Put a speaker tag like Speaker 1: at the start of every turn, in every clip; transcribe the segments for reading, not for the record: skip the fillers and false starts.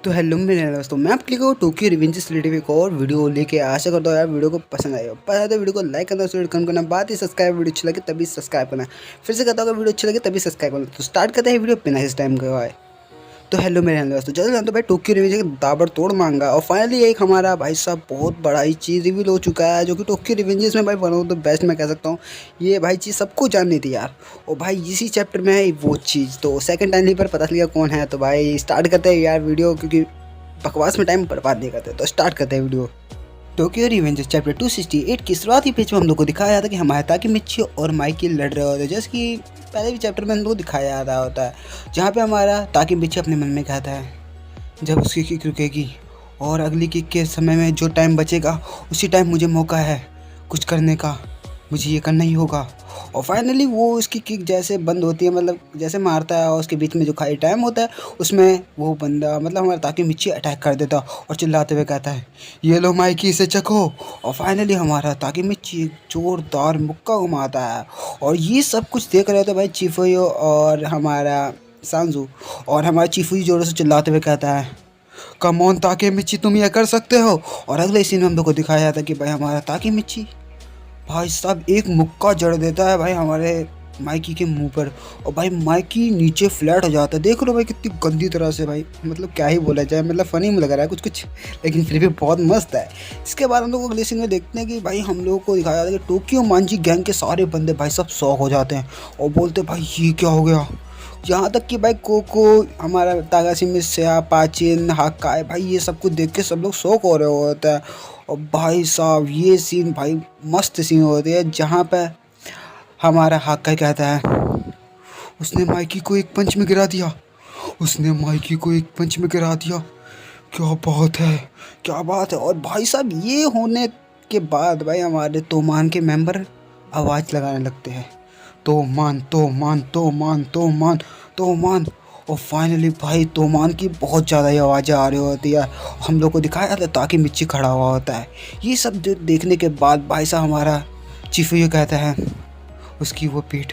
Speaker 1: तो हेलो मेरे दोस्तों, मैं आपके लिए टोक्यो रिवेंज रिलेटेड एक और वीडियो लेके आशा करता हूँ यार वीडियो को पसंद आएगा। पसंद आए तो वीडियो को लाइक करना, शेयर करना, बात ही सब्सक्राइब, वीडियो अच्छी लगे तभी सब्सक्राइब करना। फिर से कहता हूँ वीडियो अच्छी लगे तभी सब्सक्राइब करना। तो स्टार्ट करते हैं वीडियो बिना इस टाइम का है। तो हेलो मेरे दोस्तों, जल्द जानते भाई टोक्यो रिवेंज ताबड़तोड़ मांगा और फाइनली एक हमारा भाई साहब बहुत बड़ा ही चीज़ रिवील हो चुका है, जो कि टोक्यो रिवेंजेस में भाई वन ऑफ द बेस्ट मैं कह सकता हूँ। ये भाई चीज़ सबको जाननी थी यार, और भाई इसी चैप्टर में है वो चीज़। तो सेकंड टाइम पर पता चल गया कौन है। तो भाई स्टार्ट करते हैं यार वीडियो, क्योंकि बकवास में टाइम बर्बाद नहीं करते। तो स्टार्ट करते हैं वीडियो। टोक्यो रिवेंजर्स चैप्टर 268 की शुरुआती पेज में हम लोग को दिखाया जाता है कि हमारे ताकेमिची और माइकी लड़ रहे होते हैं, जैसे कि पहले भी चैप्टर में हम लोग को दिखाया जा रहा होता है, जहाँ पे हमारा ताकेमिची अपने मन में कहता है जब उसकी किक रुकेगी और अगली किक के समय में जो टाइम बचेगा उसी टाइम मुझे मौका है कुछ करने का, मुझे ये करना ही होगा। और फाइनली वो उसकी किक जैसे बंद होती है, मतलब जैसे मारता है और उसके बीच में जो खाली टाइम होता है उसमें वो बंदा मतलब हमारा ताकेमिची अटैक कर देता और चिल्लाते हुए कहता है ये लो माइकी इसे चखो। और फाइनली हमारा ताकेमिची एक जोरदार मुक्का घुमाता है, और ये सब कुछ देख रहे होते भाई चिफुयो और हमारा सांजू। और हमारा चिफुयो जोरों से चिल्लाते हुए कहता है कम ऑन ताकेमिची, तुम ये कर सकते हो। और अगले सीन में हम लोग को दिखाया जाता है कि भाई हमारा ताकेमिची भाई साहब एक मुक्का जड़ देता है भाई हमारे माइकी के मुंह पर, और भाई माइकी नीचे फ्लैट हो जाता है। देख लो भाई कितनी गंदी तरह से, भाई मतलब क्या ही बोला जाए, मतलब फ़नी में लग रहा है कुछ कुछ, लेकिन फिर भी बहुत मस्त है। इसके बाद हम लोग अगले सीन में देखते हैं कि भाई हम लोगों को दिखाया जाता है कि टोक्यो मांजी गैंग के सारे बंदे भाई सब शॉक हो जाते हैं और बोलते हैं भाई ये क्या हो गया। यहाँ तक कि भाई कोको, हमारा तागाशिमी, स्या, पाचिन, हाकाई, भाई ये सब कुछ देख के सब लोग शौक हो रहे होते हैं। और भाई साहब ये सीन भाई मस्त सीन होते हैं, जहाँ पे हमारा हाकाई कहता है उसने माइकी को एक पंच में गिरा दिया, उसने माइकी को एक पंच में गिरा दिया, क्या बात है, क्या बात है। और भाई साहब ये होने के बाद भाई हमारे तोमान के मेंबर आवाज़ लगाने लगते हैं तोमान तोमान तोमान तोमान तोमान। और फाइनली भाई तोमान की बहुत ज़्यादा ही आवाज़ें आ रही होती है। हम लोग को दिखाया जाता है ताकेमिची खड़ा हुआ होता है। ये सब देखने के बाद भाई साहब हमारा चिफुयो कहता है उसकी वो पीठ,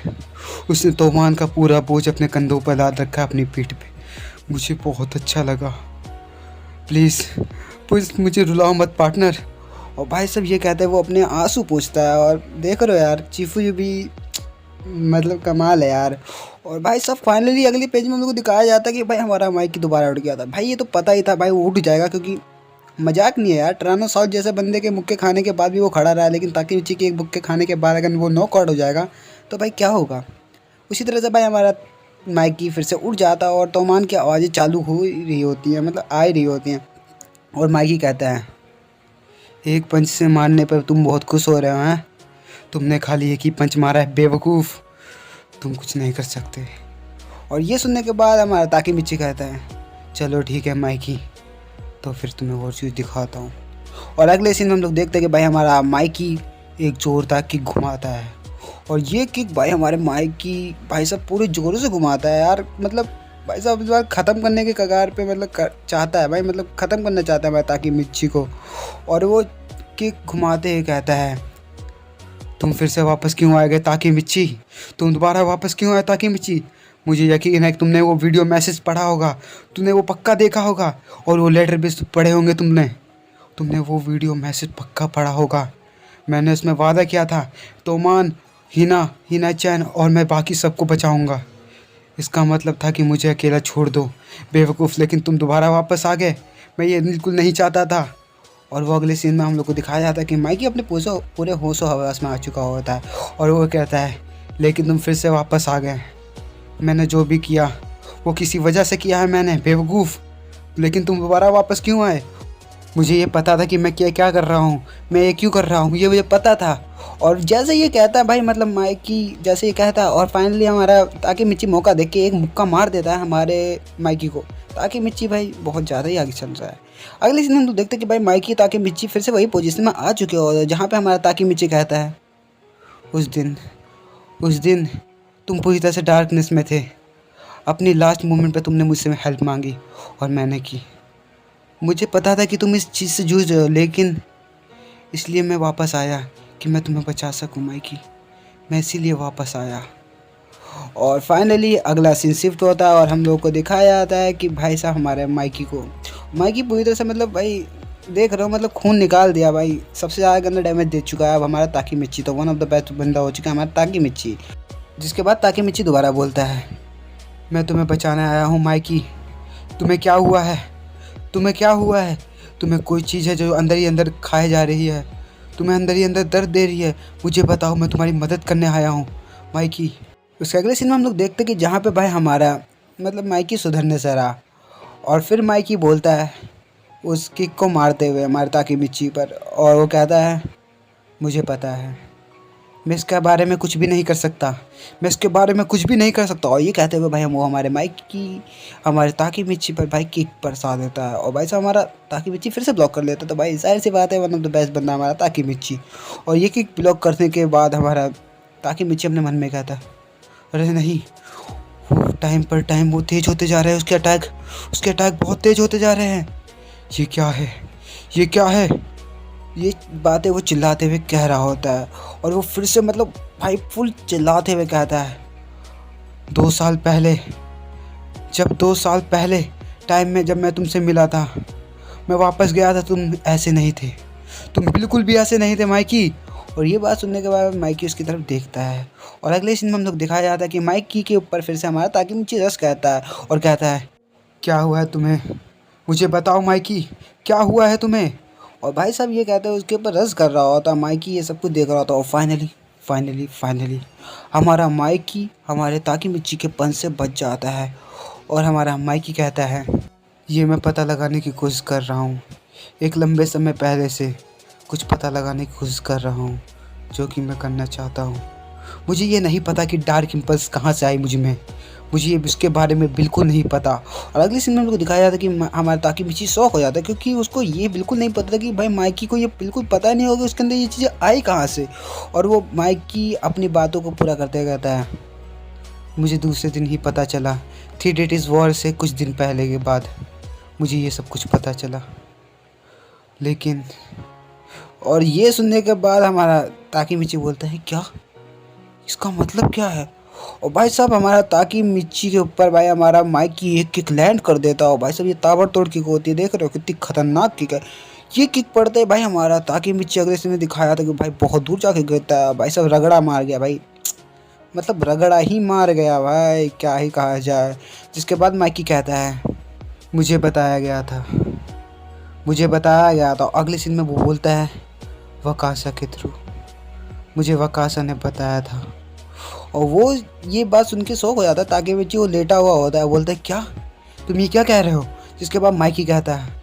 Speaker 1: उसने तोमान का पूरा बोझ अपने कंधों पर लाद रखा है अपनी पीठ पे। मुझे बहुत अच्छा लगा, प्लीज़ मुझे रुलाओ मत पार्टनर। और भाई साहब ये कहते हैं वो अपने आंसू पोंछता है, और देख रहे हो यार चिफुयो भी मतलब कमाल है यार। और भाई साहब फाइनली अगले पेज में हम लोग को दिखाया जाता है कि भाई हमारा माइकी दोबारा उठ गया था। भाई ये तो पता ही था भाई वो उठ जाएगा, क्योंकि मजाक नहीं है यार, टायरानोसॉर्स जैसे बंदे के मुक्के खाने के बाद भी वो खड़ा रहा, लेकिन ताकेमिची के एक मुक्के खाने के बाद अगर वो नॉक आउट हो जाएगा तो भाई क्या होगा। उसी तरह से भाई हमारा माइकी फिर से उठ जाता है और तोमान की आवाज़ें चालू हो रही होती हैं, मतलब आ ही रही होती हैं। और माइकी कहता है एक पंच से मारने पर तुम बहुत खुश हो रहे हो हैं, तुमने खाली एक ही पंच मारा है बेवकूफ़, तुम कुछ नहीं कर सकते। और ये सुनने के बाद हमारा ताकेमिची कहता है चलो ठीक है माइकी, तो फिर तुम्हें और चीज़ दिखाता हूँ। और अगले सीन में हम लोग देखते हैं कि भाई हमारा माइकी एक जोरदार किक घुमाता है, और ये किक भाई हमारे माइकी भाई साहब पूरे जोरों से घुमाता है यार। मतलब भाई साहब इस बार ख़त्म करने के कगार पे मतलब चाहता है भाई, मतलब ख़त्म करना चाहता है भाई ताकेमिची को। और वो किक घुमाते ही कहता है तुम फिर से वापस क्यों आए गए ताकेमिची, तुम दोबारा वापस क्यों आए ताकेमिची। मुझे यकीन है कि तुमने वो वीडियो मैसेज पढ़ा होगा, तुमने वो पक्का देखा होगा, और वो लेटर भी पढ़े होंगे तुमने वो वीडियो मैसेज पक्का पढ़ा होगा। मैंने उसमें वादा किया था तोमान, हिना चैन और मैं बाकी सबको बचाऊंगा। इसका मतलब था कि मुझे अकेला छोड़ दो बेवकूफ़, लेकिन तुम दोबारा वापस आ गए, मैं ये बिल्कुल नहीं चाहता था। और वो अगले सीन में हम लोग को दिखाया जाता है कि माइकी अपने पूरे होशो हवास में आ चुका होता है, और वो कहता है लेकिन तुम फिर से वापस आ गए, मैंने जो भी किया वो किसी वजह से किया है मैंने बेवकूफ़, लेकिन तुम दोबारा वापस क्यों आए। मुझे ये पता था कि मैं क्या क्या कर रहा हूँ, मैं ये क्यों कर रहा हूँ, ये मुझे पता था। और जैसे ये कहता है भाई मतलब माइकी जैसे ये कहता है, और फाइनली हमारा ताकेमिची मौका देख के एक मुक्का मार देता है हमारे माइकी को। ताकेमिची भाई बहुत ज़्यादा ही आगे चल रहा है। अगले सीन हम तो देखते हैं कि भाई माइकी ताकेमिची फिर से वही पोजीशन में आ चुके हो, जहाँ पे हमारा ताकेमिची कहता है उस दिन तुम पूरी तरह से डार्कनेस में थे, अपनी लास्ट मोमेंट पे तुमने मुझसे हेल्प मांगी और मैंने की। मुझे पता था कि तुम इस चीज़ से जूझ रहे हो, लेकिन इसलिए मैं वापस आया कि मैं तुम्हें बचा सकूं माइकी, मैं इसीलिए वापस आया। और फाइनली अगला सीन शिफ्ट होता है और हम लोगों को दिखाया जाता है कि भाई साहब हमारे माइकी को माइकी पूरी तरह से मतलब भाई देख रहे हो मतलब खून निकाल दिया भाई, सबसे ज़्यादा गंदा डैमेज दे चुका है अब हमारा ताकी मिच्ची। तो वन ऑफ द बेस्ट बंदा हो चुका है हमारा ताकी मिच्ची। जिसके बाद ताकी मिच्ची दोबारा बोलता है, मैं तुम्हें बचाने आया हूँ माइकी। तुम्हें क्या हुआ है? तुम्हें क्या हुआ है? तुम्हें कोई चीज़ है जो अंदर ही अंदर खाए जा रही है, तुम्हें अंदर ही अंदर दर्द दे रही है, मुझे बताओ, मैं तुम्हारी मदद करने आया हूँ माइकी। उसके अगले सीन में हम लोग देखते कि जहाँ पे भाई हमारा मतलब माइकी सुधरने से रहा, और फिर माइकी बोलता है उस किक को मारते हुए हमारे ताकी मिच्ची पर, और वो कहता है मुझे पता है, मैं इसके बारे में कुछ भी नहीं कर सकता, मैं इसके बारे में कुछ भी नहीं कर सकता। और ये कहते हुए भाई वो हमारे माइकी हमारे ताकी मिच्ची पर भाई किक बरसा देता है, और भाई साहब हमारा ताकी मिच्ची फिर से ब्लॉक कर लेता है। तो भाई जाहिर सी बात है वन ऑफ द बेस्ट बंदा हमारा ताकी मिच्ची। और ये किक ब्लॉक करने के बाद हमारा ताकी मिच्ची अपने मन में कहता है अरे नहीं, टाइम पर टाइम वो तेज़ होते जा रहे हैं, उसके अटैक बहुत तेज़ होते जा रहे हैं। ये क्या है, ये क्या है? ये बातें वो चिल्लाते हुए कह रहा होता है, और वो फिर से मतलब भाई फुल चिल्लाते हुए कहता है 2 साल पहले, जब 2 साल पहले टाइम में जब मैं तुमसे मिला था, मैं वापस गया था, तुम ऐसे नहीं थे, तुम बिल्कुल भी ऐसे नहीं थे माइकी। और ये बात सुनने के बाद माइकी उसकी तरफ देखता है, और अगले सीन में हम लोग दिखाया जाता है कि माइकी के ऊपर फिर से हमारा ताकि मिच्ची रस कहता है और कहता है क्या हुआ है तुम्हें, मुझे बताओ माइकी, क्या हुआ है तुम्हें? और भाई साहब ये कहते हैं उसके ऊपर रस कर रहा होता, माइकी ये सब कुछ देख रहा होता, और फाइनली हमारा माइकी हमारे ताकि मिच्ची के पंच से बच जाता है। और हमारा माइकी कहता है ये मैं पता लगाने की कोशिश कर रहा हूँ, एक लंबे समय पहले से कुछ पता लगाने की कोशिश कर रहा हूँ जो कि मैं करना चाहता हूँ। मुझे ये नहीं पता कि डार्क इम्पल्स कहाँ से आई मुझे ये इसके बारे में बिल्कुल नहीं पता। और अगले सीन में हमको दिखाया जाता है कि हमारा ताकि मिच्ची शौक हो जाता है, क्योंकि उसको ये बिल्कुल नहीं पता था कि भाई माइकी को ये बिल्कुल पता नहीं होगा उसके अंदर ये चीज़ें आई कहाँ से। और वो माइकी अपनी बातों को पूरा करते कहता है मुझे दूसरे दिन ही पता चला, 3 डेज वॉर से कुछ दिन पहले के बाद मुझे ये सब कुछ पता चला। लेकिन और ये सुनने के बाद हमारा ताकि मिच्ची बोलता है क्या, इसका मतलब क्या है? और भाई साहब हमारा ताकि मिच्ची के ऊपर भाई हमारा माइकी एक किक लैंड कर देता हो। भाई साहब ये ताबड़तोड़ किक होती है, देख रहे हो कितनी खतरनाक किक है। ये किक पड़ते है भाई हमारा ताकि मिच्ची अगले सीन में दिखाया था कि भाई बहुत दूर जाके गिरता है। भाई साहब रगड़ा मार गया भाई, मतलब रगड़ा ही मार गया भाई, क्या ही कहा जाए। जिसके बाद माइकी कहता है मुझे बताया गया था। अगले सीन में वो बोलता है वकासा के थ्रू, मुझे वकासा ने बताया था। और वो ये बात सुन के शौक हो जाता है ताकि मिच्ची, वो लेटा हुआ होता है, बोलता है क्या, तुम ये क्या कह रहे हो? जिसके बाद माइकी कहता है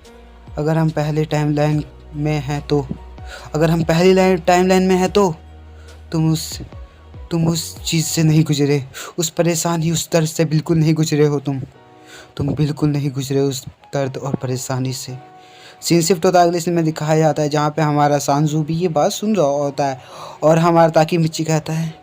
Speaker 1: अगर हम पहले टाइमलाइन में हैं तो तुम उस चीज़ से नहीं गुजरे, उस परेशानी उस दर्द से बिल्कुल नहीं गुजरे हो, तुम बिल्कुल नहीं गुजरे उस दर्द और परेशानी से। सीन शिफ्ट होता है अगले सीन में दिखाया जाता है जहाँ पे हमारा सांजू भी ये बात सुन रहा होता है, और हमारा ताकि मिच्ची कहता है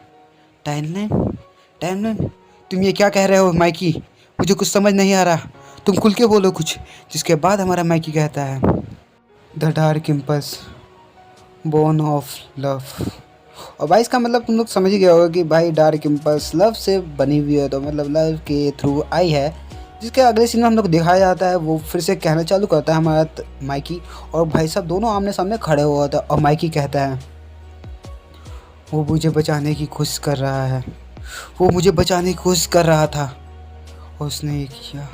Speaker 1: टाइमलाइन, तुम ये क्या कह रहे हो माइकी, मुझे कुछ समझ नहीं आ रहा, तुम खुल के बोलो कुछ। जिसके बाद हमारा माइकी कहता है the dark impulse born of love. और भाई इसका मतलब तुम लोग समझ ही गए होगा कि भाई डार्क इम्पल्स लव से बनी हुई है, तो मतलब लव के थ्रू आई है। जिसके अगले सीन में हम लोग दिखाया जाता है वो फिर से कहना चालू करता है हमारा माइकी, और भाई साहब दोनों आमने सामने खड़े हुआ होता है, और माइकी कहता है वो मुझे बचाने की कोशिश कर रहा है, वो मुझे बचाने की कोशिश कर रहा था और उसने ये किया।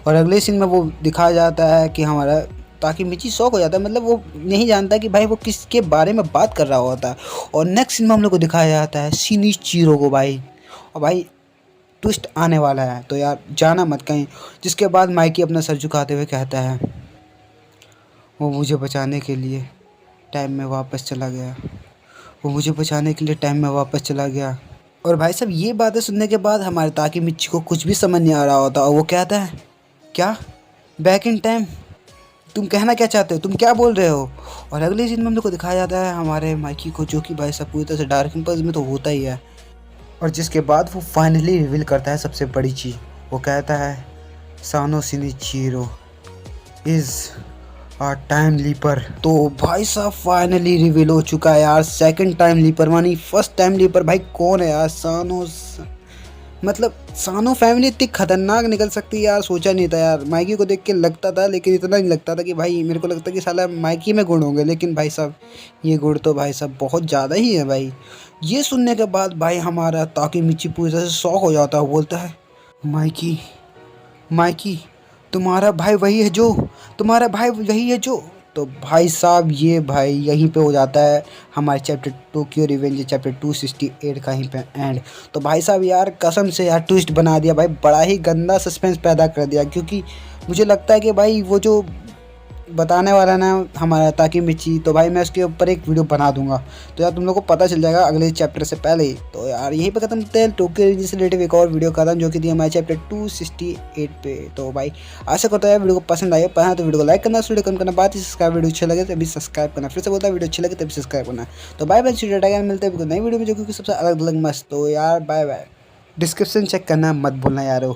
Speaker 1: और अगले सीन में वो दिखाया जाता है कि हमारा ताकि मिच्ची शौक हो जाता है, मतलब वो नहीं जानता कि भाई वो किसके बारे में बात कर रहा होता है। और नेक्स्ट सीन में हम लोग को दिखाया जाता है शिनिचिरो को भाई, और भाई ट्विस्ट आने वाला है तो यार जाना मत कहीं। जिसके बाद माइकी अपना सर झुकाते हुए कहता है वो मुझे बचाने के लिए टाइम में वापस चला गया, और भाई साहब ये बातें सुनने के बाद हमारे ताकि मिच्ची को कुछ भी समझ नहीं आ रहा होता, और वो कहता है क्या बैक इन टाइम, तुम कहना क्या चाहते हो, तुम क्या बोल रहे हो? और अगले सीन में हम लोग को दिखाया जाता है हमारे माइकी को, जो कि भाई साहब पूरी तरह से डार्क इम्पल्स में तो होता ही है। और जिसके बाद वो फाइनली रिवील करता है सबसे बड़ी चीज़, वो कहता है सानो शिनिचिरो इज़ आ टाइम लीपर। तो भाई साहब फाइनली रिवील हो चुका है यार, सेकंड टाइम लीपर मानी फर्स्ट टाइम लीपर भाई कौन है यार, मतलब सानो फैमिली इतनी खतरनाक निकल सकती है यार, सोचा नहीं था यार। माइकी को देख के लगता था, लेकिन इतना नहीं लगता था कि भाई, मेरे को लगता कि साला माइकी में गुण होंगे, लेकिन भाई साहब ये गुण तो भाई साहब बहुत ज़्यादा ही है भाई। ये सुनने के बाद भाई हमारा ताकेमिची पूरी तरह से शॉक हो जाता है, बोलता है माइकी, माइकी तुम्हारा भाई वही है जो, तुम्हारा भाई वही है जो। तो भाई साहब ये भाई यहीं पे हो जाता है हमारे चैप्टर टोक्यो रिवेंज चैप्टर 268 का यहीं पे एंड। तो भाई साहब यार कसम से यार ट्विस्ट बना दिया भाई, बड़ा ही गंदा सस्पेंस पैदा कर दिया, क्योंकि मुझे लगता है कि भाई वो जो बताने वाला ना हमारा ताकेमिची, तो भाई मैं उसके ऊपर एक वीडियो बना दूंगा, तो यार तुम लोग को पता चल जाएगा अगले चैप्टर से पहले ही। तो यार यहीं पे खत्म करते हैं टोक्यो रिवेंज से रिलेटेड एक और वीडियो खत्म, जो कि थी हमारे चैप्टर 268 पे। तो भाई आशा करता है वीडियो को पसंद आए, पसंद तो वीडियो को लाइक करना, वीडियो कम करना, बात ही सब्सक्राइब, वीडियो अच्छा लगे तभी सब्सक्राइब करना। फिर से बोलता है वीडियो अच्छी लगे तभी सब्सक्राइब करना। तो बाय बाय, मिलते हैं नई वीडियो में जो कि सबसे अलग अलग मस्त। तो यार बाय बाय। डिस्क्रिप्शन चेक करना मत भूलना यारो।